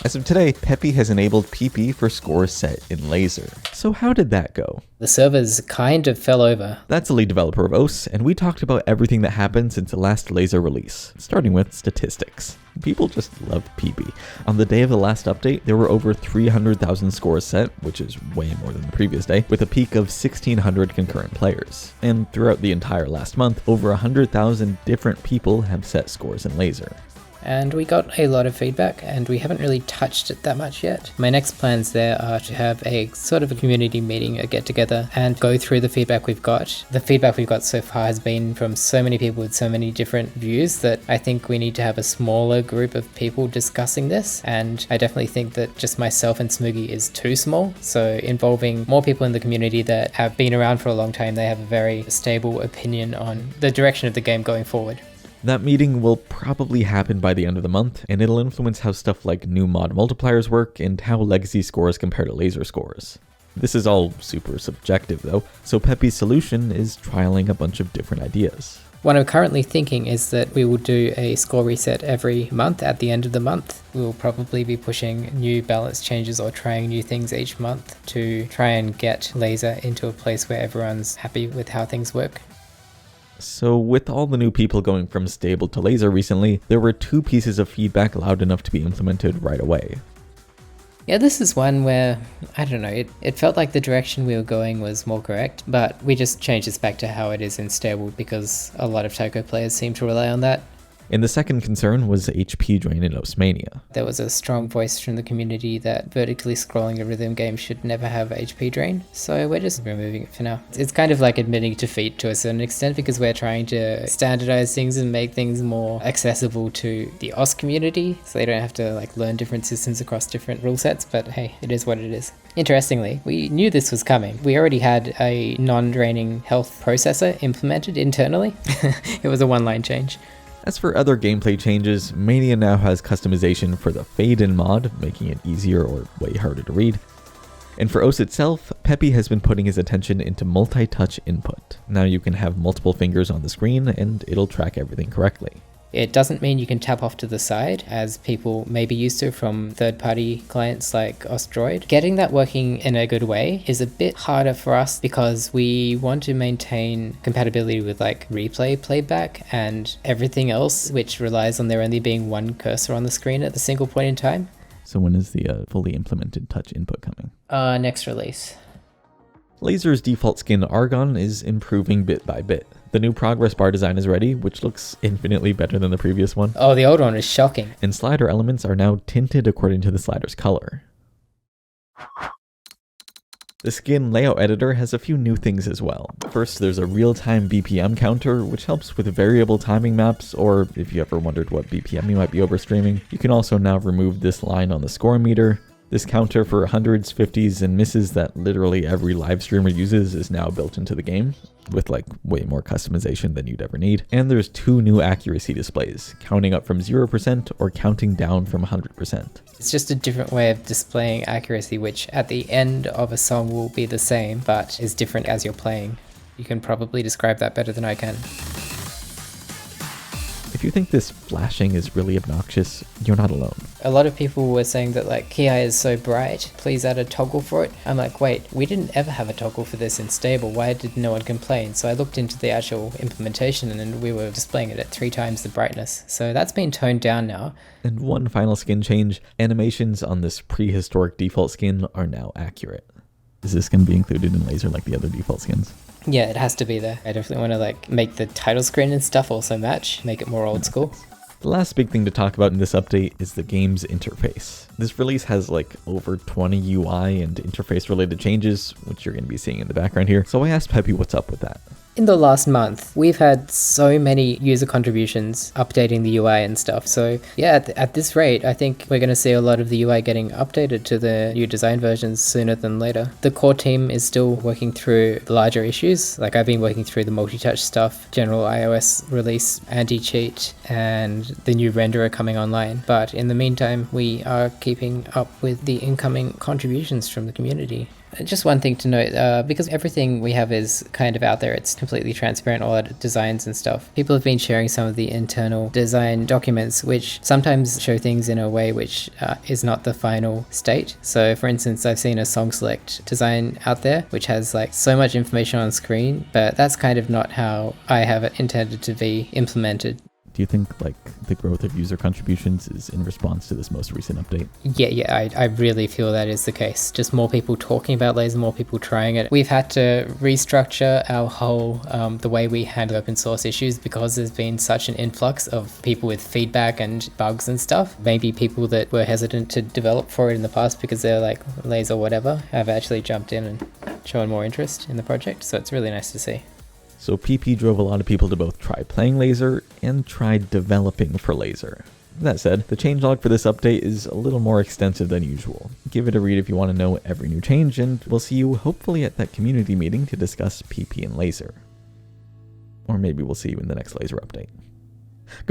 As of today, Peppy has enabled peppy for scores set in lazer. So how did that go? The servers kind of fell over. That's the lead developer of OS, and we talked about everything that happened since the last lazer release, starting with statistics. People just love peppy. On the day of the last update, there were over 300,000 scores set, which is way more than the previous day, with a peak of 1,600 concurrent players. And throughout the entire last month, over 100,000 different people have set scores in lazer. And we got a lot of feedback, and we haven't really touched it that much yet. My next plans there are to have a sort of a community meeting, a get-together, and go through the feedback we've got. The feedback we've got so far has been from so many people with so many different views that I think we need to have a smaller group of people discussing this, and I definitely think that just myself and Smoogie is too small, so involving more people in the community that have been around for a long time, they have a very stable opinion on the direction of the game going forward. That meeting will probably happen by the end of the month, and it'll influence how stuff like new mod multipliers work and how legacy scores compare to lazer scores. This is all super subjective though, so Peppy's solution is trialing a bunch of different ideas. What I'm currently thinking is that we will do a score reset every month at the end of the month. We will probably be pushing new balance changes or trying new things each month to try and get lazer into a place where everyone's happy with how things work. So with all the new people going from stable to lazer recently, there were 2 pieces of feedback loud enough to be implemented right away. Yeah, this is one where, I don't know, it felt like the direction we were going was more correct, but we just changed this back to how it is in stable because a lot of Taiko players seem to rely on that. And the second concern was HP drain in Osmania. There was a strong voice from the community that vertically scrolling a rhythm game should never have HP drain, so we're just removing it for now. It's kind of like admitting defeat to a certain extent because we're trying to standardize things and make things more accessible to the OS community, so they don't have to learn different systems across different rule sets, but hey, it is what it is. Interestingly, we knew this was coming. We already had a non-draining health processor implemented internally. It was a one-line change. As for other gameplay changes, Mania now has customization for the fade-in mod, making it easier or way harder to read. And for OS itself, Peppy has been putting his attention into multi-touch input. Now you can have multiple fingers on the screen and it'll track everything correctly. It doesn't mean you can tap off to the side, as people may be used to from third-party clients like Osdroid. Getting that working in a good way is a bit harder for us because we want to maintain compatibility with replay playback and everything else, which relies on there only being one cursor on the screen at the single point in time. So when is the fully implemented touch input coming? Next release. Lazer's default skin Argon is improving bit by bit. The new progress bar design is ready, which looks infinitely better than the previous one. Oh, the old one is shocking. And slider elements are now tinted according to the slider's color. The skin layout editor has a few new things as well. First, there's a real-time BPM counter, which helps with variable timing maps, or if you ever wondered what BPM you might be overstreaming. You can also now remove this line on the score meter. This counter for hundreds, 50s, and misses that literally every live streamer uses is now built into the game, with way more customization than you'd ever need. And there's 2 new accuracy displays, counting up from 0% or counting down from 100%. It's just a different way of displaying accuracy, which at the end of a song will be the same, but is different as you're playing. You can probably describe that better than I can. If you think this flashing is really obnoxious, you're not alone. A lot of people were saying that Ki is so bright, please add a toggle for it. I'm like, wait, we didn't ever have a toggle for this in stable, why did no one complain? So I looked into the actual implementation and we were displaying it at 3 times the brightness. So that's been toned down now. And one final skin change, animations on this prehistoric default skin are now accurate. Is this going to be included in lazer like the other default skins? Yeah, it has to be there. I definitely want to make the title screen and stuff also match, make it more old school. The last big thing to talk about in this update is the game's interface. This release has over 20 UI and interface related changes, which you're going to be seeing in the background here. So I asked Peppy what's up with that. In the last month, we've had so many user contributions updating the UI and stuff. So yeah, at this rate, I think we're going to see a lot of the UI getting updated to the new design versions sooner than later. The core team is still working through the larger issues. I've been working through the multi-touch stuff, general iOS release, anti-cheat, and the new renderer coming online. But in the meantime, we are keeping up with the incoming contributions from the community. Just one thing to note, because everything we have is kind of out there, it's completely transparent, all our designs and stuff. People have been sharing some of the internal design documents, which sometimes show things in a way which is not the final state. So for instance, I've seen a song select design out there, which has like so much information on screen, but that's kind of not how I have it intended to be implemented. Do you think like the growth of user contributions is in response to this most recent update? Yeah, I really feel that is the case. Just more people talking about lazer, more people trying it. We've had to restructure our whole, the way we handle open source issues because there's been such an influx of people with feedback and bugs and stuff. Maybe people that were hesitant to develop for it in the past because they're like lazer whatever have actually jumped in and shown more interest in the project. So it's really nice to see. So PP drove a lot of people to both try playing lazer and try developing for lazer. That said, the changelog for this update is a little more extensive than usual. Give it a read if you want to know every new change, and we'll see you hopefully at that community meeting to discuss PP and lazer. Or maybe we'll see you in the next lazer update. Goodbye.